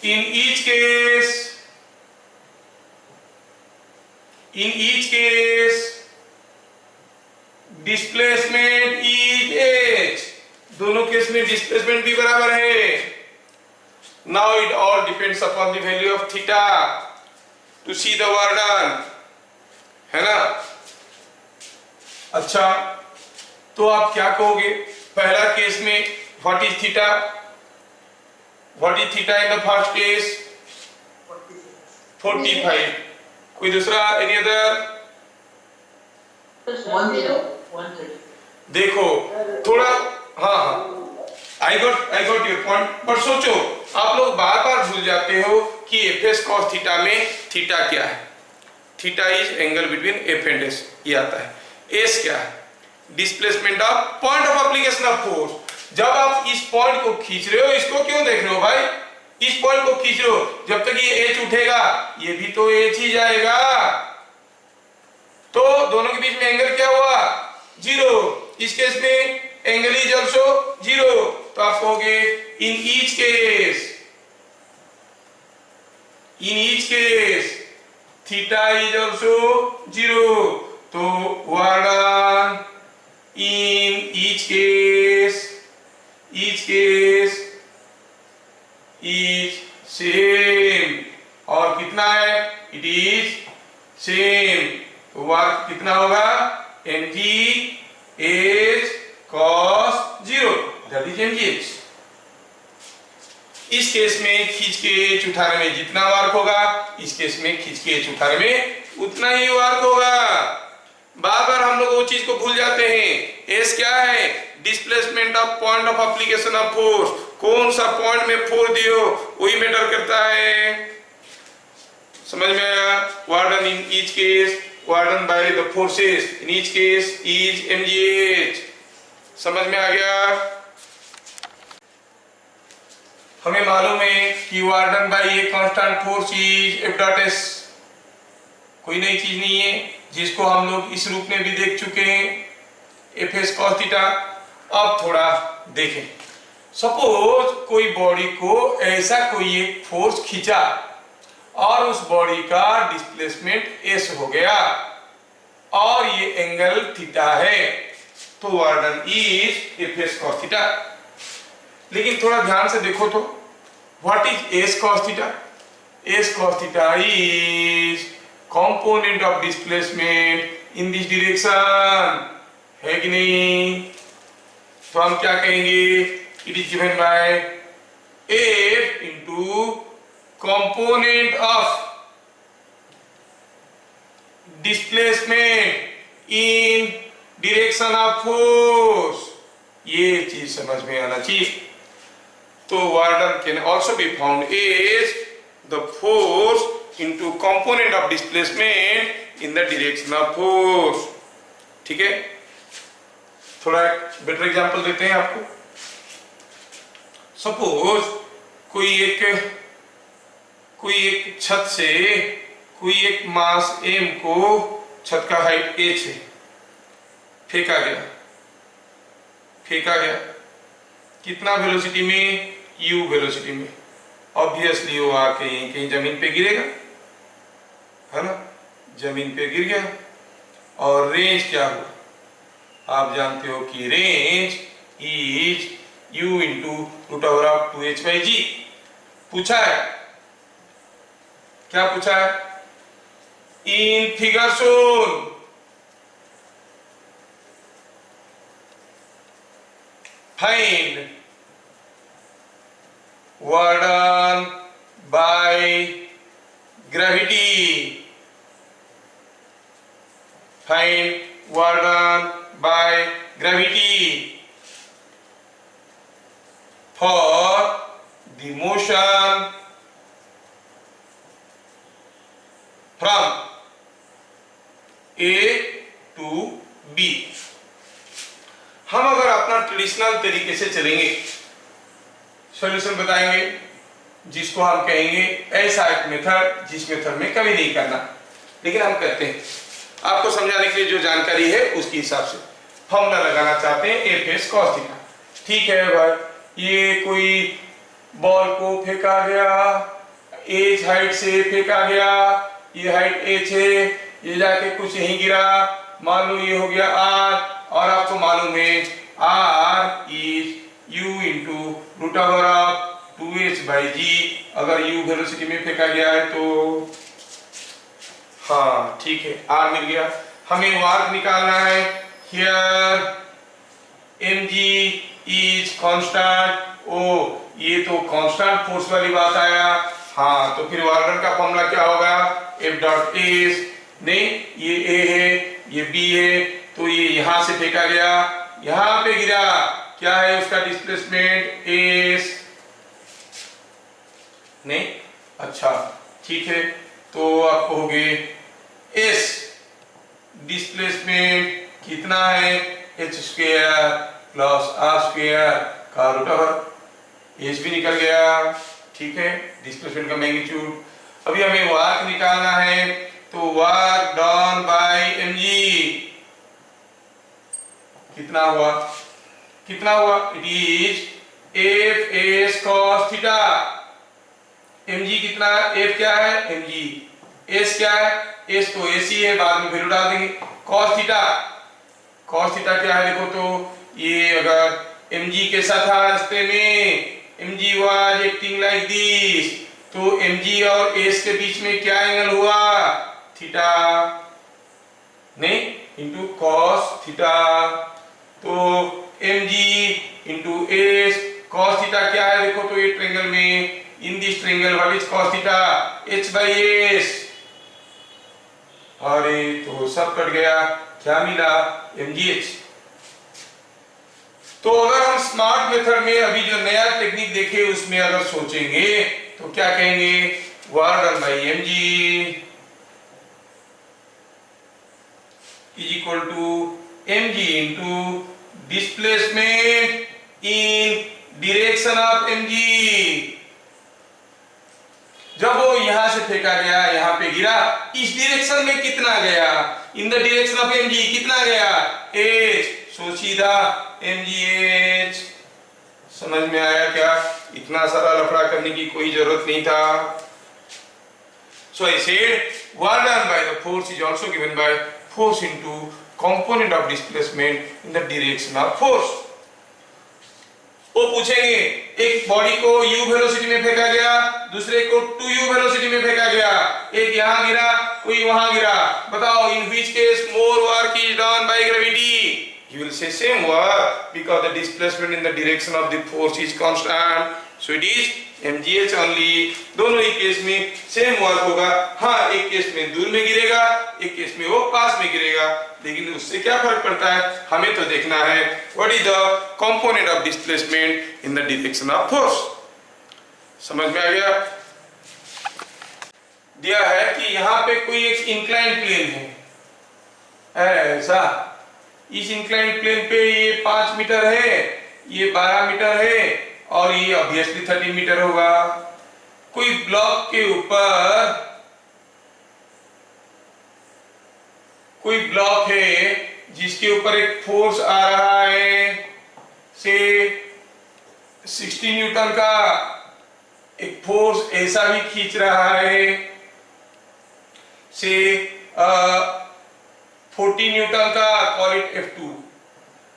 In each case displacement is h, दोनों केस में डिस्प्लेसमेंट भी बराबर है। Now it all depends upon the value of theta two see the work done, है ना? अच्छा, तो आप क्या कहोगे? पहला केस में what is theta? What is theta in the first case? 45। कोई दूसरा? Any other? 130. देखो थोड़ा, हाँ आई गॉट योर पॉइंट। पर सोचो, आप लोग बार बार भूल जाते हो कि एफ कॉस थीटा में थीटा क्या है? Theta is angle between F and S, ये आता है। एस क्या है? Displacement of point of application of force. जब आप इस पॉइंट को खींच रहे हो, इसको क्यों देख रहे हो भाई? इस पॉइंट को खींच रहे हो, जब तक ये एच उठेगा ये भी तो एच ही जाएगा, तो दोनों के बीच में एंगल क्या हुआ? 0। इस केस में एंगल इज आल्सो 0। तो आप कहोगे in each case theta is also 0। तो work done in each case is same. और कितना है? It is same. तो वर्क कितना होगा? mg is cos 0, that is mgh। इस केस में खींच के एच उठाने में जितना वर्क होगा, इस केस में खींच के एच उठाने में उतना ही वर्क होगा। बार बार हम लोग वो चीज को भूल जाते हैं। एस क्या है? Displacement of point of application of force. कौन सा पॉइंट में फोर्स दियो वही मैटर करता है। समझ में आया? Work in each case work done by the forces in each case is mgh। समझ में आ गया? हमें मालूम है कि work done by a constant force is F dot s। कोई नई चीज नहीं है, जिसको हम लोग इस रूप में भी देख चुके हैं, Fs cos थीटा। अब थोड़ा देखें। सपोज कोई बॉडी को ऐसा कोई एक फोर्स खींचा और उस बॉडी का डिस्प्लेसमेंट s हो गया और ये एंगल थीटा है, तो work done is Fs cos theta. लेकिन थोड़ा ध्यान से देखो तो what is s cos theta? s cos theta is component of displacement in this direction, है कि नहीं? तो हम क्या कहेंगे? It is given by f into component of displacement in direction of force. ये चीज समझ में आना चाहिए। तो work done can also be found as the force into component of displacement in the direction of force. ठीक है, थोड़ा बेटर एग्जांपल देते हैं आपको। सपोज कोई एक छत से कोई एक मास m को, छत का हाइट h है, फेंका गया कितना वेलोसिटी में? u वेलोसिटी में। ऑब्वियसली वो आके कहीं जमीन पे गिरेगा, है ना? जमीन पे गिर गया। और रेंज क्या हुआ? आप जानते हो कि range is u into root over of 2h/g। पूछा है, क्या पूछा है? In figure shown find work done by gravity, find work done by gravity for the motion from A to B। हम अगर अपना ट्रेडिशनल तरीके से चलेंगे, सॉल्यूशन बताएंगे, जिसको हम कहेंगे ऐसा एक मेथड जिस मेथड में कभी नहीं करना, लेकिन हम करते हैं। आपको समझाने के लिए जो जानकारी है उसके हिसाब से फॉर्मूला लगाना चाहते हैं एफ एस कॉस थीटा। ठीक है भाई, ये कोई बॉल को फेंका गया, एच हाइट से फेंका गया, ये हाइट एच है, ये जाके कुछ यहीं गिरा, मान लो ये हो गया आर, और आपको मालूम है R is u into root over of 2h/g। अगर u वेलोसिटी में फेंका गया है तो हाँ ठीक है, आर मिल गया। हमें वर्क निकालना है, हियर mg इज कांस्टेंट। ओ ये तो कांस्टेंट फोर्स वाली बात आया। हाँ तो फिर वर्क डन का फॉर्मूला क्या होगा, F डॉट एस, नहीं ये A है ये B है, तो ये यहां से फेंका गया, यहां पे गिरा, क्या है उसका डिस्प्लेसमेंट S, नहीं अच्छा ठीक है, तो आपको हो गए S डिस्प्लेसमेंट कितना है h square plus r square का रूट ओवर, एच भी निकल गया। ठीक है, डिस्प्लेसमेंट का मैग्नीट्यूड। अभी हमें वर्क निकालना है, तो वर्क डन बाय mg कितना हुआ, कितना हुआ, it is F S cos theta. mg कितना है, f क्या है mg, s क्या है, s तो ac है, बाद में वैल्यू डाल देंगे। कॉस थीटा, कॉस थीटा क्या है देखो, तो ये अगर mg के साथ रास्ते में mg was acting like this, तो mg और s के बीच में क्या एंगल हुआ, थीटा, नहीं इंटू कॉस थीटा। तो mg into s, cos theta क्या है देखो, तो ये ट्रायंगल में in this triangle what is cos theta, h/s। अरे तो सब कट गया, क्या मिला mgh। तो अगर हम स्मार्ट मेथड में अभी जो नया टेक्निक देखे उसमें अगर सोचेंगे तो क्या कहेंगे, work done bye mg is equal to mg into displacement in direction of mg। जब वो यहां से फेंका गया, यहां पे गिरा, इस डायरेक्शन में कितना गया, in the direction of mg कितना गया, h, सो सीधा mgh। समझ में आया क्या, इतना सारा लफड़ा करने की कोई जरूरत नहीं था। So I said work done by the force is also given by force into component of displacement in the direction of force। वो पूछेंगे एक बॉडी को u वेलोसिटी में फेंका गया, दूसरे को 2u वेलोसिटी में फेंका गया, एक यहाँ गिरा कोई वहां गिरा, बताओ in which case more work is done by gravity। You will say same work because the displacement in the direction of the force is constant, so it is mgh only। दोनों ही केस में same work होगा। हाँ एक case में दूर में गिरेगा, एक केस में वो पास में गिरेगा, लेकिन उससे क्या फर्क पड़ता है, हमें तो देखना है what is the component of displacement in the direction of force. समझ में आ गया। दिया है कि यहाँ पे कोई एक इंक्लाइन प्लेन है ऐसा, इस इंक्लाइन प्लेन पे ये 5 मीटर है, ये 12 मीटर है, और ये ऑब्वियसली 30 मीटर होगा। कोई ब्लॉक के ऊपर कोई ब्लॉक है जिसके ऊपर एक फोर्स आ रहा है से 60 न्यूटन का, एक फोर्स ऐसा भी खींच रहा है से 40 न्यूटन का, कॉल इट F2,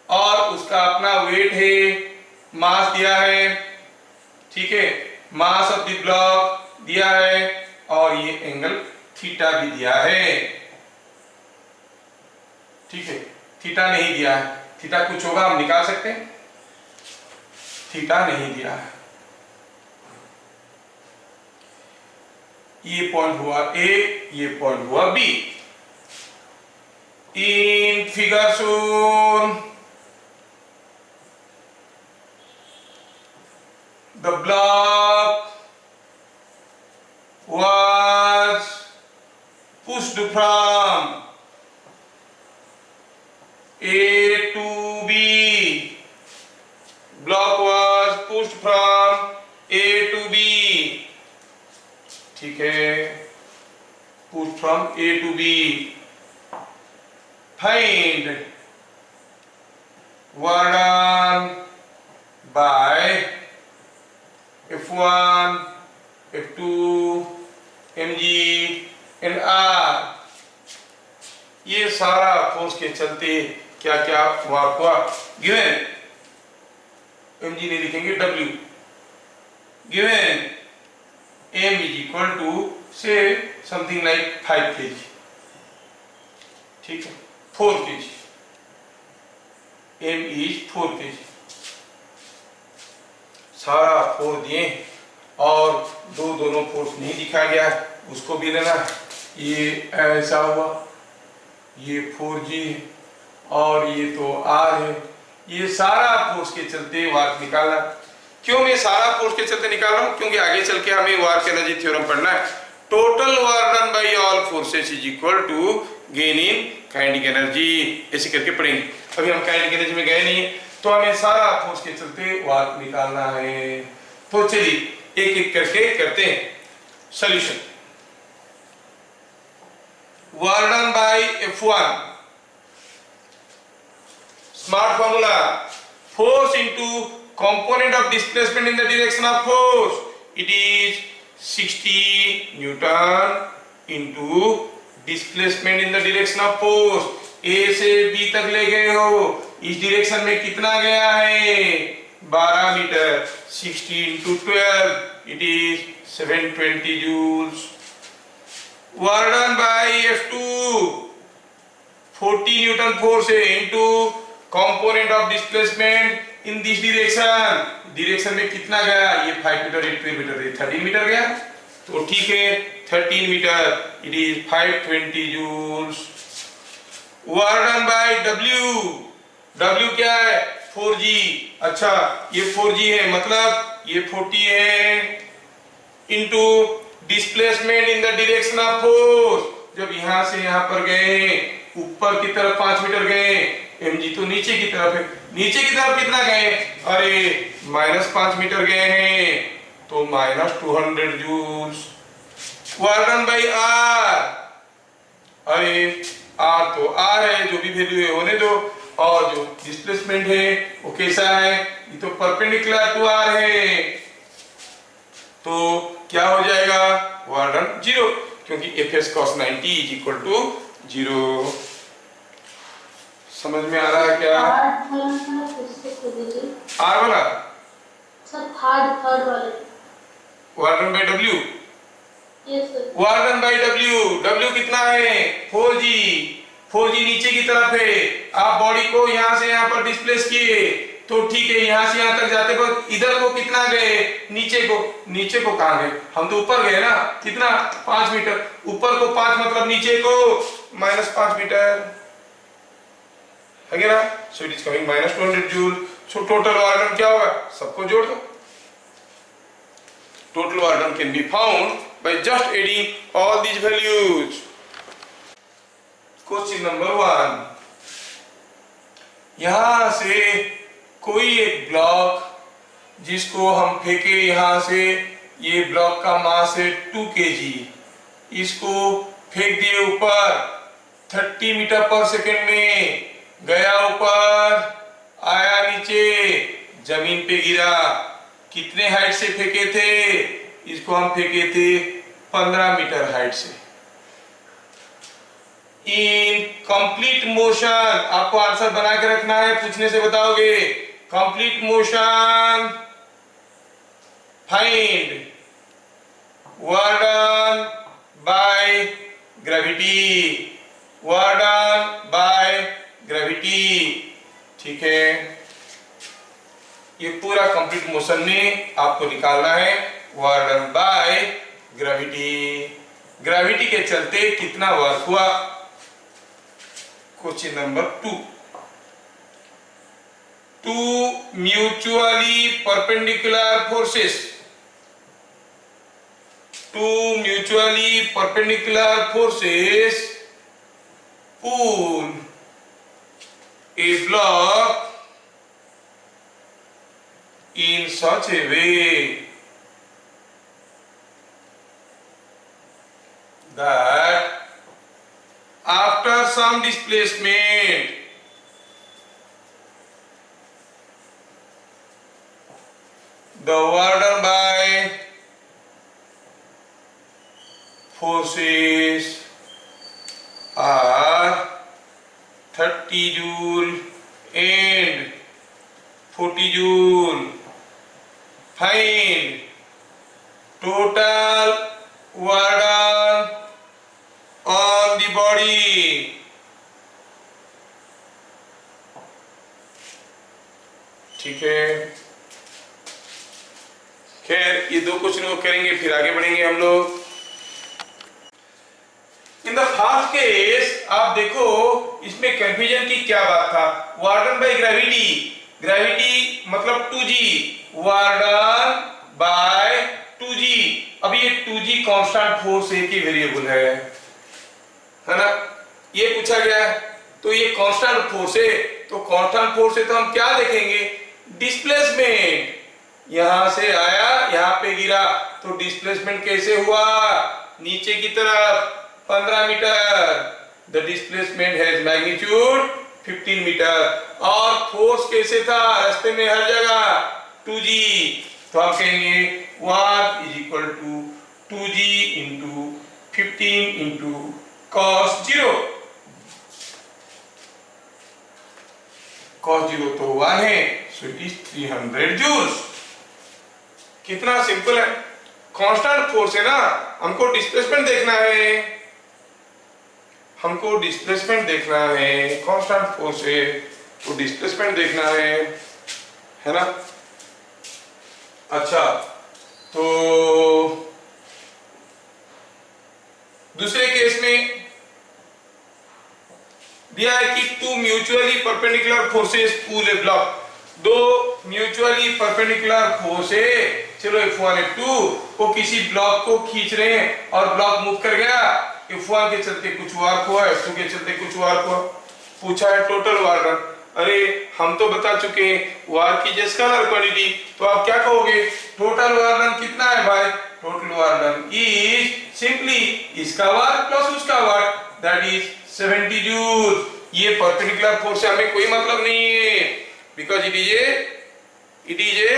और उसका अपना वेट है, मास दिया है, ठीक है, मास ऑफ द ब्लॉक दिया है, और ये एंगल थीटा भी दिया है। ठीक है, थीटा नहीं दिया है, थीटा कुछ होगा हम निकाल सकते हैं। थीटा नहीं दिया है। ये पॉइंट हुआ ए, ये पॉइंट हुआ B. In figure shown the block was pushed from A to B. Block was pushed from A to B. ठीक है, pushed from A to B. Find work done by F1, F2, mg and R। ये सारा force के चलते क्या क्या work हुआ। Given mg नहीं लिखेंगे, W given m is equal to say something like 5 kg, ठीक है, 4 kg, m is 4 kg। सारा फोर्स दिए और दोनों फोर्स नहीं दिखा गया, उसको भी लेना। ये ऐसा हुआ, ये 4G और ये तो R है। ये सारा फोर्स के चलते वार्क निकालना। क्यों मैं सारा फोर्स के चलते निकाल रहा हूं? क्योंकि आगे चल के हमें वार्क एनर्जी थ्योरम पढ़ना है। Total work done by all forces is equal to gain in kinetic energy, ऐसे करके पढ़ेंगे। अभी हम काइनेटिक एनर्जी में गए नहीं, तो हमें सारा फोर्स के चलते वार्क निकालना है। तो चलिए एक एक करके करते हैं solution. Work done bye F1, smart formula, force into component of displacement in the direction of force, it is 60 Newton into displacement in the direction of force। A से B तक ले गए हो, इस डायरेक्शन में कितना गया है? 12 metre. 60 into 12, it is 720 joules। Work done by F2, 40 Newton force है into component of displacement in this direction में कितना गया? ये 5 मीटर 8 मीटर 13 मीटर गया, तो ठीक है 13 मीटर, it is 520 joules. Work done by W क्या है? 4G। अच्छा ये 4G है, मतलब ये 40 है into displacement in the direction of force. जब यहां से यहां पर गए, ऊपर की तरफ 5 मीटर गए, mg तो नीचे की तरफ है, नीचे की तरफ कितना गए? अरे -5 मीटर गए हैं, तो -200 joules. Work done by R, अरे R तो R है, जो भी वैल्यू है होने दो, और जो डिस्प्लेसमेंट है वो कैसा है? ये तो परपेंडिकुलर टू R है, तो क्या हो जाएगा? वर्क डन 0, क्योंकि Fs cos 90 is equal to 0। समझ में आ रहा है क्या? R वाला थर्ड वाले work done by W। Yes sir. Work done by W कितना है? 4G नीचे की तरफ है। आप बॉडी को यहां से यहां पर डिस्प्लेस किए, तो ठीक है, यहां से यहां तक जाते वक्त इधर को कितना गए? नीचे को कहां गए? हम तो ऊपर गए ना, कितना? 5 मीटर। ऊपर को 5 मतलब नीचे को -5 मीटर है ना, सो it is coming -200 joule. So total work done क्या होगा? सबको जोड़ दो। Total work done can be found by just adding all these values. Question number 1, यहां से कोई एक ब्लॉक जिसको हम फेंके यहां से, ये ब्लॉक का मास है 2 kg, इसको फेंक दिए ऊपर 30 मीटर पर सेकेंड में, गया ऊपर, आया नीचे, जमीन पे गिरा। कितने हाइट से फेंके थे? इसको हम फेंके थे 15 मीटर हाइट से। इन कंप्लीट मोशन, आपको आंसर बना के रखना है, पूछने से बताओगे। Complete motion, find work done by gravity, work done by gravity, ठीक है। ये पूरा कंप्लीट मोशन में आपको निकालना है work done by gravity. Gravity के चलते कितना वर्क हुआ। Question number 2, two mutually perpendicular forces, two mutually perpendicular forces pull a block in such a way that after some displacement the work done by forces are 30 joule and 40 joule. Find total work done on the body. ठीक है, खैर ये दो question को करेंगे फिर आगे बढ़ेंगे हम लोग। इन द फर्स्ट केस आप देखो इसमें कंफ्यूजन की क्या बात था। Work done by gravity, gravity मतलब 2g, work done bye 2g। अब ये 2g कांस्टेंट फोर्स है कि वेरिएबल है ना, ये पूछा गया है। तो ये कांस्टेंट फोर्स है, तो कांस्टेंट फोर्स है तो हम क्या देखेंगे, डिस्प्लेसमेंट। यहां से आया यहां पे गिरा तो डिस्प्लेसमेंट कैसे हुआ, नीचे की तरफ 15 metre. The displacement has magnitude 15 metre. और फोर्स कैसे था, रास्ते में हर जगह 2g। तो हम कहेंगे 1 is equal to 2g into 15 into cos 0। cos 0 तो 1 है, सो इट इज 300 जूल्स। कितना सिंपल है, कांस्टेंट फोर्स है ना, हमको डिस्प्लेसमेंट देखना है, हमको डिस्प्लेसमेंट देखना है। कांस्टेंट फोर्स है तो डिस्प्लेसमेंट देखना है ना। अच्छा, तो दूसरे केस में दिया है कि टू म्यूचुअली परपेंडिकुलर फोर्सेस पुल ए ब्लॉक। दो म्यूचुअली परपेंडिकुलर फोर्स है, चलो F1 F2 वो किसी ब्लॉक को खींच रहे हैं और ब्लॉक मूव कर गया। F1 के चलते कुछ वर्क हुआ, F2 के चलते कुछ वर्क हुआ। पूछा है टोटल वर्क डन। अरे हम तो बता चुके हैं वर्क की जो स्केलर क्वांटिटी, तो आप क्या कहोगे, टोटल वर्क डन कितना है भाई, total work done is simply इसका वर्क प्लस उसका वर्क, दैट इज 70 जूल। ये परपेंडिकुलर फोर्स से हमें कोई मतलब नहीं है, because it is a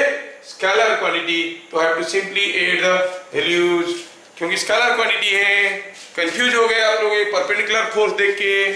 scalar quantity. तो have to simply add the values, क्योंकि स्केलर क्वांटिटी है। कंफ्यूज हो गए आप लोग ये परपेंडिकुलर फोर्स देख के।